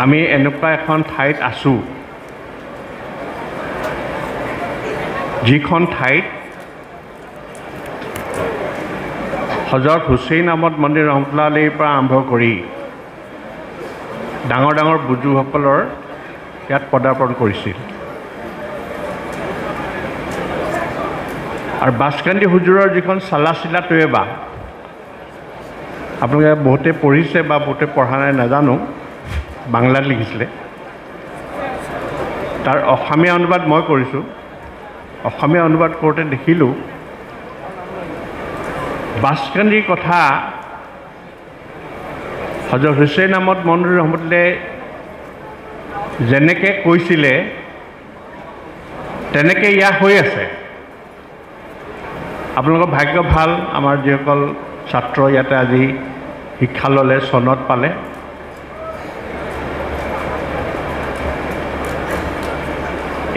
আমি এনেকুৱা এখন ঠাইত আছোঁ যিখন ঠাইত হজৰত হুছেইন আহমদ মন্দিৰ ৰহমতুল্লাহ আলাইহিৰ পৰা আৰম্ভ কৰি ডাঙৰ ডাঙৰ বুজুৰ্গসকলৰ ইয়াত পদাৰ্পণ কৰিছিল আৰু বাছকান্দি হুজুৰৰ যিখন চালাচিলা তৈয়বা আপোনালোকে বহুতে পঢ়িছে বা বহুতে পঢ়া নাই নাজানো বাংলাত লিখিছিলে তাৰ অসমীয়া অনুবাদ মই কৰিছোঁ অসমীয়া অনুবাদ কৰোঁতে দেখিলোঁ বাছকান্দিৰ কথা হজৰত হুছেইন আহমদ মন্দিৰ ৰহমতুল্লাহে যেনেকৈ কৈছিলে তেনেকৈ ইয়াত হৈ আছে আপোনালোকৰ ভাগ্য ভাল আমাৰ যিসকল ছাত্ৰ ইয়াতে আজি শিক্ষা ল'লে চনত পালে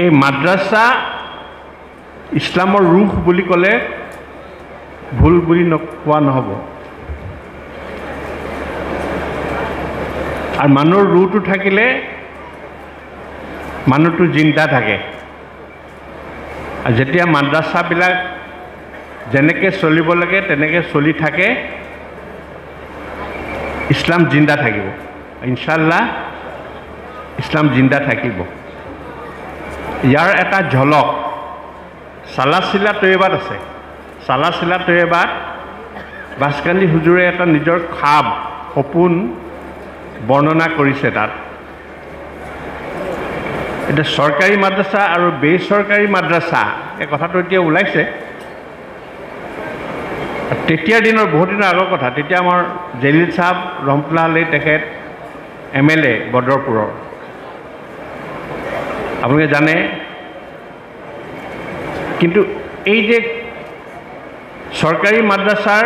এই মাদ্ৰাছা ইছলামৰ ৰুহ বুলি ক'লে ভুল বুলি কোৱা নহ'ব আৰু মানুহৰ ৰুহটো থাকিলে মানুহটো জিন্দা থাকে আৰু যেতিয়া মাদ্ৰাছাবিলাক যেনেকৈ চলিব লাগে তেনেকৈ চলি থাকে ইছলাম জিন্দা থাকিব ইনশাআল্লাহ ইছলাম জিন্দা থাকিব ইয়াৰ এটা ঝলক চালাচিলা তৈয়বাত আছে চালাচিলা তৈয়বাত বাছকান্দি হুজুৰে এটা নিজৰ খাব সপোন বৰ্ণনা কৰিছে তাত এতিয়া চৰকাৰী মাদ্ৰাছা আৰু বেচৰকাৰী মাদ্ৰাছা এই কথাটো এতিয়া ওলাইছে তেতিয়াৰ দিনৰ বহুত দিনৰ আগৰ কথা তেতিয়া আমাৰ জলিল চাহাব ৰহমতুল্লাহ আলাইহি তেখেত MLA বদৰপুৰৰ আপোনালোকে জানে কিন্তু এই যে চৰকাৰী মাদ্ৰাছাৰ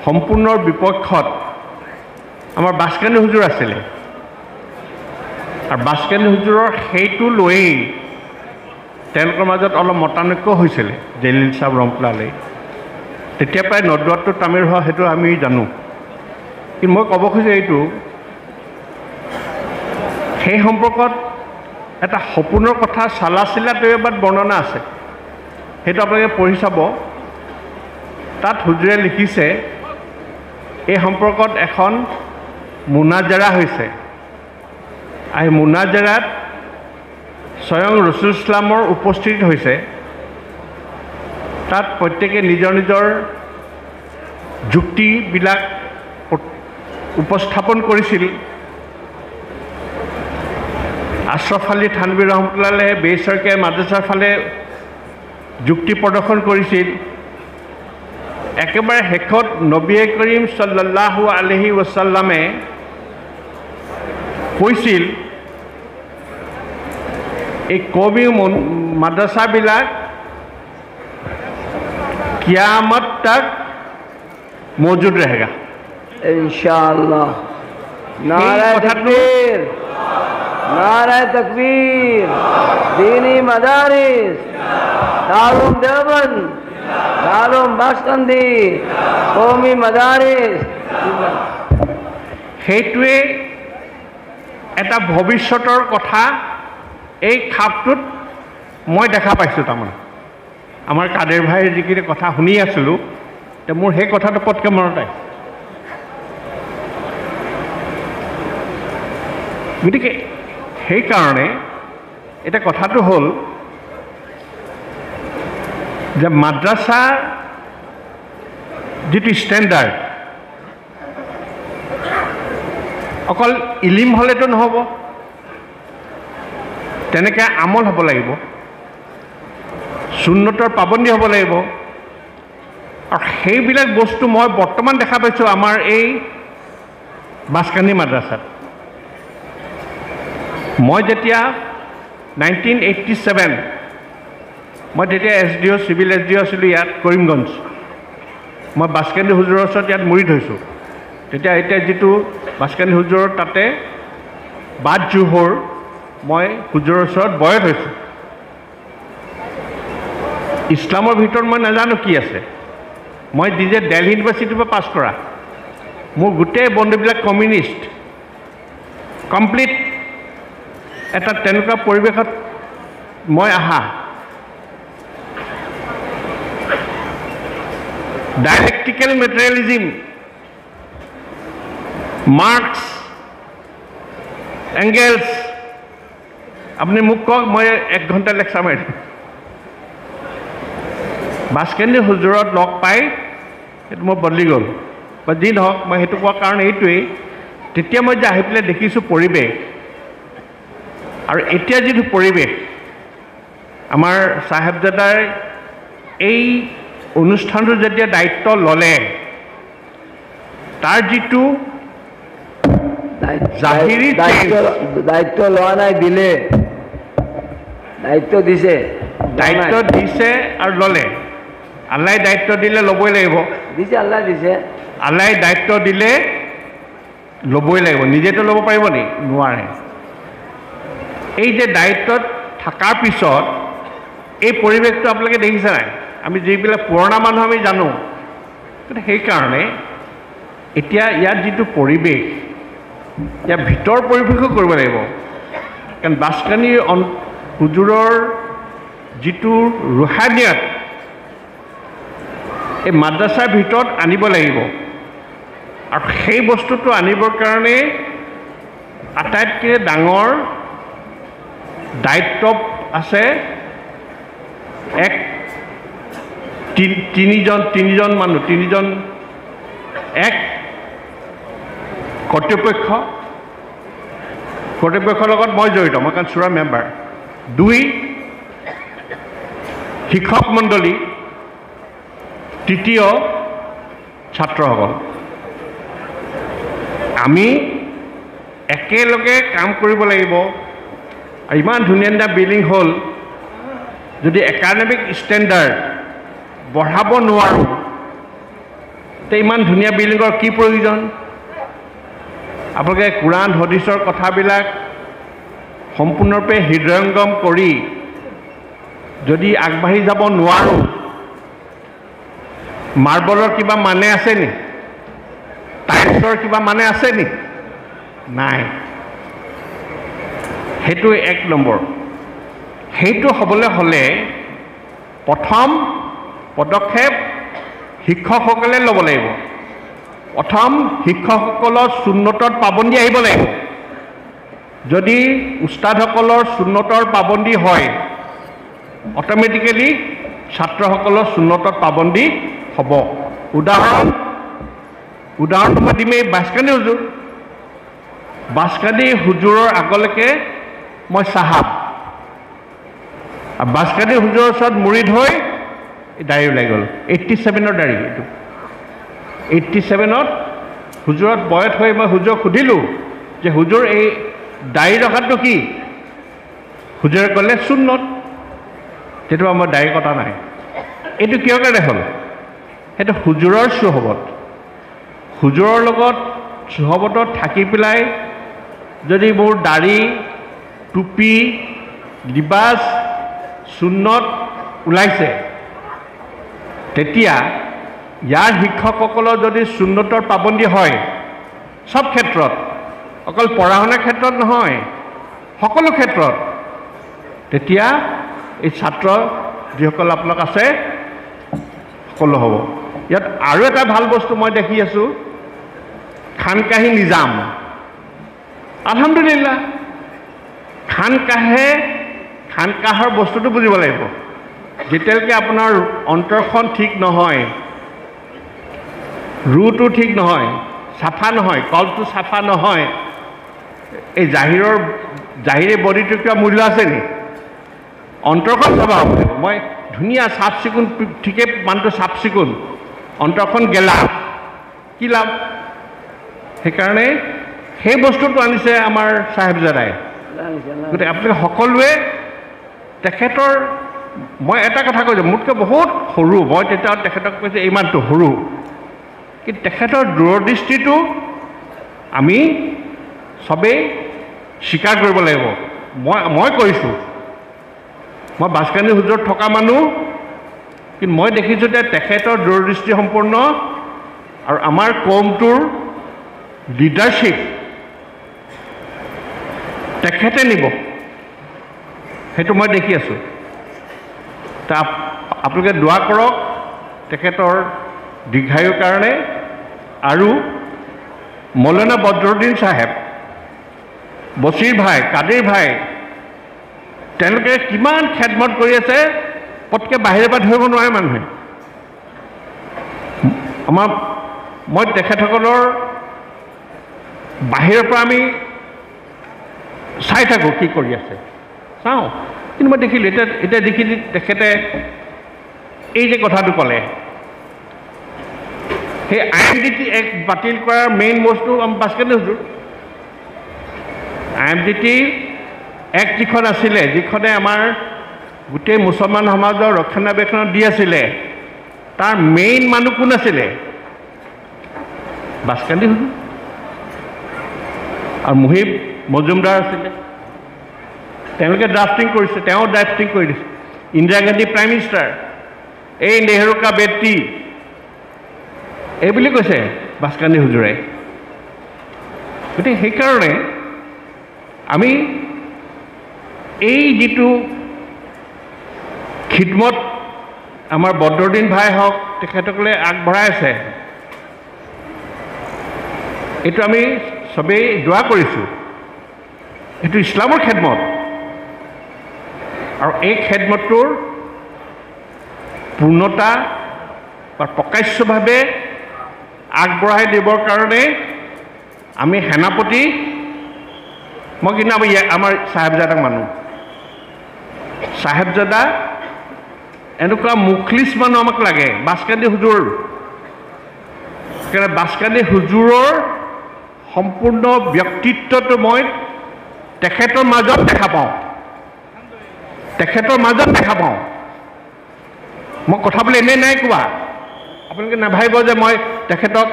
সম্পূৰ্ণ বিপক্ষত আমাৰ বাছকান্দি হুজুৰ আছিলে আৰু বাছকান্দি হুজুৰৰ সেইটো লৈয়ে তেওঁলোকৰ মাজত অলপ মতানৈক্য হৈছিলে জলিল চাহাব ৰহমতুল্লাহ আলাইহি তেতিয়া প্ৰায় নদুৱাটো তামিৰ হোৱা সেইটো আমি জানো কিন্তু মই ক'ব খোজোঁ এইটো সেই সম্পৰ্কত এটা সপোনৰ কথা চালাচিলা তৈয়বাত বৰ্ণনা আছে সেইটো আপোনালোকে পঢ়ি চাব তাত হুজুৰে লিখিছে এই সম্পৰ্কত এখন মুনাজাৰা হৈছে আৰু মুনাজাৰাত স্বয়ং ৰসুল ইছলামৰ উপস্থিত হৈছে তাত প্ৰত্যেকে নিজৰ নিজৰ যুক্তিবিলাক উপস্থাপন কৰিছিল আশৰাফ আলী থানভী ৰহমতুল্লাহ আলাইহি বেচৰকাৰী মাদ্ৰাছাৰ ফালে যুক্তি প্ৰদৰ্শন কৰিছিল একেবাৰে শেষত নবী কৰিম সাল্লাল্লাহু আলাইহি ওয়াসাল্লামে কৈছিল এই কবি মাদ্ৰাছাবিলাক কিয়ামত তক মौजूद रहेगा इंशाअल्लाह नारा तकबीर नारा तकबीर दीनी मदारिस दारुल देवबंद दारुल बासकांदी कौमी मदारिस সেইটোৱে এটা ভৱিষ্যতৰ কথা এই খাপটোত মই দেখা পাইছোঁ তাৰমানে আমাৰ কাদেৰ ভাইৰ যিখিনি কথা শুনি আছিলোঁ মোৰ সেই কথাটো পটকৈ মনত আহে গতিকে সেইকাৰণে এটা কথাটো হ'ল যে মাদ্ৰাছাৰ যিটো ষ্টেণ্ডাৰ্ড অকল ইলিম হ'লেতো নহ'ব তেনেকৈ আমল হ'ব লাগিব সুন্নতৰ পাবন্দী হ'ব লাগিব আৰু সেইবিলাক বস্তু মই বৰ্তমান দেখা পাইছোঁ আমাৰ এই বাছকান্দি মাদ্ৰাছাত মই যেতিয়া 1987 মই তেতিয়া SDO চিভিল SDO আছিলোঁ ইয়াত কৰিমগঞ্জ মই বাছকান্দি হুজুৰৰ ওচৰত ইয়াত মুৰি থৈছোঁ তেতিয়া এতিয়া যিটো বাছকান্দি হুজুৰৰ তাতে বাদ জোহৰ মই হুজুৰৰ ওচৰত বয়ত হৈছোঁ ইছলামৰ ভিতৰত মই নাজানো কি আছে মই নিজে দিল্লী ইউনিভাৰ্চিটিৰ পৰা পাছ কৰা মোৰ গোটেই বন্ধুবিলাক কমিউনিষ্ট কমপ্লিট এটা তেনেকুৱা পৰিৱেশত মই আহা ডাইলেক্টিকেল মেটেৰিয়েলিজিম মাৰ্কছ এংগেলছ আপুনি মোক কওক মই 1 ঘণ্টা লেকচাৰ মাৰিম ভাস্কৰ্য হুজুৰত লগ পাই সেইটো মই বদলি গ'ল বা যি নহওক মই সেইটো কোৱাৰ কাৰণ এইটোৱেই তেতিয়া মই যে আহি পেলাই দেখিছোঁ পৰিৱেশ আৰু এতিয়া যিটো পৰিৱেশ আমাৰ চাহেবজাদাৰ এই অনুষ্ঠানটো যেতিয়া দায়িত্ব ল'লে তাৰ যিটো জাহিৰী দায়িত্ব লোৱা নাই দিলে দায়িত্ব দিছে আৰু ল'লে আল্লাই দায়িত্ব দিলে ল'বই লাগিব দিছে আল্লাহ দিছে আল্লাই দায়িত্ব দিলে ল'বই লাগিব নিজেতো ল'ব পাৰিব নি নোৱাৰে এই যে দায়িত্বত থকাৰ পিছত এই পৰিৱেশটো আপোনালোকে দেখিছে নাই আমি যিবিলাক পুৰণা মানুহ আমি জানো সেইকাৰণে এতিয়া ইয়াত যিটো পৰিৱেশ ইয়াৰ ভিতৰ পৰিৱেশো কৰিব লাগিব কাৰণ বাছকানি হুজুৰৰ যিটো ৰুহানিয়াত এই মাদ্ৰাছাৰ ভিতৰত আনিব লাগিব আৰু সেই বস্তুটো আনিবৰ কাৰণে আটাইতকৈ ডাঙৰ দায়িত্ব আছে তিনিজন মানুহ এক কৰ্তৃপক্ষৰ লগত মই জড়িত মই কাৰণ চুৰা মেম্বাৰ 2 শিক্ষক মণ্ডলী 3 ছাত্ৰসকল আমি একেলগে কাম কৰিব লাগিব আৰু ইমান ধুনীয়া ধুনীয়া বিল্ডিং হ'ল যদি একাডেমিক ষ্টেণ্ডাৰ্ড বঢ়াব নোৱাৰোঁ তে ইমান ধুনীয়া বিল্ডিঙৰ কি প্ৰয়োজন আপোনালোকে কোৰাণ হদিছৰ কথাবিলাক সম্পূৰ্ণৰূপে হৃদয়ংগম কৰি যদি আগবাঢ়ি যাব নোৱাৰোঁ মাৰ্বলৰ কিবা মানে আছে নি টাইলছৰ কিবা মানে আছে নি নাই সেইটো 1 নম্বৰ সেইটো হ'বলৈ হ'লে প্ৰথম পদক্ষেপ শিক্ষকসকলে ল'ব লাগিব প্ৰথম শিক্ষকসকলৰ সুন্নতৰ পাবন্দী আহিব লাগিব যদি উস্তাদসকলৰ সুন্নতৰ পাবন্দী হয় অট'মেটিকেলি ছাত্ৰসকলৰ সুন্নতৰ পাবন্দী হ'ব উদাহৰণটো মই দিমেই বাছকানি হুজুৰৰ আগলৈকে মই চাহাব আৰু বাছকানি হুজুৰৰ ওচৰত মুৰিদ হৈ দাড়ি ওলাই গ'ল 87ৰ দাড়ি এইটো 87ত হুজুৰত বয়স হৈ মই হুজুৰক সুধিলোঁ যে হুজুৰ এই দাড়ি ৰখাটো কি হুজুৰে ক'লে সুন্নত তেতিয়া মই দাড়ি কটা নাই এইটো কিয় কাৰণে হ'ল সেইটো হুজুৰৰ চুহবত হুজুৰৰ লগত চুহবতত থাকি পেলাই যদি মোৰ দাড়ি টুপি লিবাছ সুন্নত ওলাইছে তেতিয়া ইয়াৰ শিক্ষকসকলৰ যদি সুন্নতৰ পাবন্দী হয় সব ক্ষেত্ৰত অকল পঢ়া শুনাৰ ক্ষেত্ৰত নহয় সকলো ক্ষেত্ৰত তেতিয়া এই ছাত্ৰ যিসকল আপোনালোক আছে সকলো হ'ব ইয়াত আৰু এটা ভাল বস্তু মই দেখি আছোঁ খানকাহী নিজাম আলহামদুলিল্লাহ খানকাহৰ বস্তুটো বুজিব লাগিব যেতিয়ালৈকে আপোনাৰ অন্তৰখন ঠিক নহয় ৰুটো ঠিক নহয় চাফা নহয় কলটো চাফা নহয় এই জাহিৰে বডিটো কিবা মূল্য আছে নি অন্তৰখন চাফা হ'ব লাগিব মই ধুনীয়া চাফ চিকুণ ঠিকে মানুহটো চাফ চিকুণ অন্তৰখন গেলা কি লাভ সেইকাৰণে সেই বস্তুটো আনিছে আমাৰ চাহেবজাদাই গতিকে আপোনালোকে সকলোৱে তেখেতৰ মই এটা কথা কৈছোঁ মোতকৈ বহুত সৰু মই তেতিয়া তেখেতক কৈছোঁ ইমানটো সৰু কিন্তু তেখেতৰ দূৰদৃষ্টিটো আমি সবেই স্বীকাৰ কৰিব লাগিব মই কৰিছোঁ মই বাছকানি হুজুৰত থকা মানুহ কিন্তু মই দেখিছোঁ যে তেখেতৰ দূৰদৃষ্টি সম্পূৰ্ণ আৰু আমাৰ কমটোৰ লিডাৰশ্বিপ তেখেতে নিব সেইটো মই দেখি আছোঁ তা আপোনালোকে দোৱা কৰক তেখেতৰ দীৰ্ঘায়ুৰ কাৰণে আৰু মৌলানা বদৰুদ্দিন চাহেব বছিৰ ভাই কাদিৰ ভাই তেওঁলোকে কিমান খেদমত কৰি আছে পটকৈ বাহিৰৰ পৰা ধৰিব নোৱাৰে মানুহে মই তেখেতসকলৰ বাহিৰৰ পৰা আমি চাই থাকোঁ কি কৰি আছে চাওঁ কিন্তু মই দেখিলোঁ এতিয়া দেখি তেখেতে এই যে কথাটো ক'লে সেই IMDT এক্ট বাতিল কৰাৰ মেইন বস্তু বাস্কেটে হুজুৰ IMDT এক্ট যিখন আছিলে যিখনে আমাৰ গোটেই মুছলমান সমাজৰ ৰক্ষণাবেক্ষণ দি আছিলে তাৰ মেইন মানুহ কোন আছিলে বাস্কেটে হুজুৰ আৰু মুহিব মজুমদাৰ আছিলে তেওঁলোকে ড্ৰাফটিং কৰিছে তেওঁ ড্ৰাফটিং কৰি দিছে ইন্দিৰা গান্ধী প্ৰাইম মিনিষ্টাৰ এই নেহৰু কা বেটি এই বুলি কৈছে বাস্কান্দি হুজুৰে গতিকে সেইকাৰণে আমি এই যিটো খিদমত আমাৰ বদৰুদ্দিন ভাই হওক তেখেতসকলে আগবঢ়াই আছে এইটো আমি চবেই দোৱা কৰিছোঁ এইটো ইছলামৰ খেদমত আৰু এই খেদমতটোৰ পূৰ্ণতা বা প্ৰকাশ্যভাৱে আগবঢ়াই দিবৰ কাৰণে আমি সেনাপতি মই কিন্তু আমাৰ চাহেবজাদাক মানুহ চাহেবজাদা এনেকুৱা মুখলিছ মানুহ আমাক লাগে বাস্কান্দি হুজুৰ সেইকাৰণে বাস্কান্দি হুজুৰৰ সম্পূৰ্ণ ব্যক্তিত্বটো মই তেখেতৰ মাজত দেখা পাওঁ মই কথাবলৈ এনেই নাই কোৱা আপোনালোকে নাভাবিব যে মই তেখেতক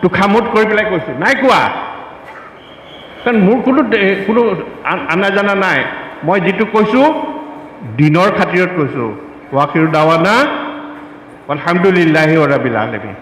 তোষামোদ কৰি পেলাই কৈছোঁ নাই কোৱা কাৰণ মোৰ কোনো আনা জানা নাই মই যিটো কৈছোঁ দিনৰ খাতিৰত কৈছোঁ ৱাকিৰ দাৱানা আলহামদুলিল্লাহি ৰাব্বিল আলামিন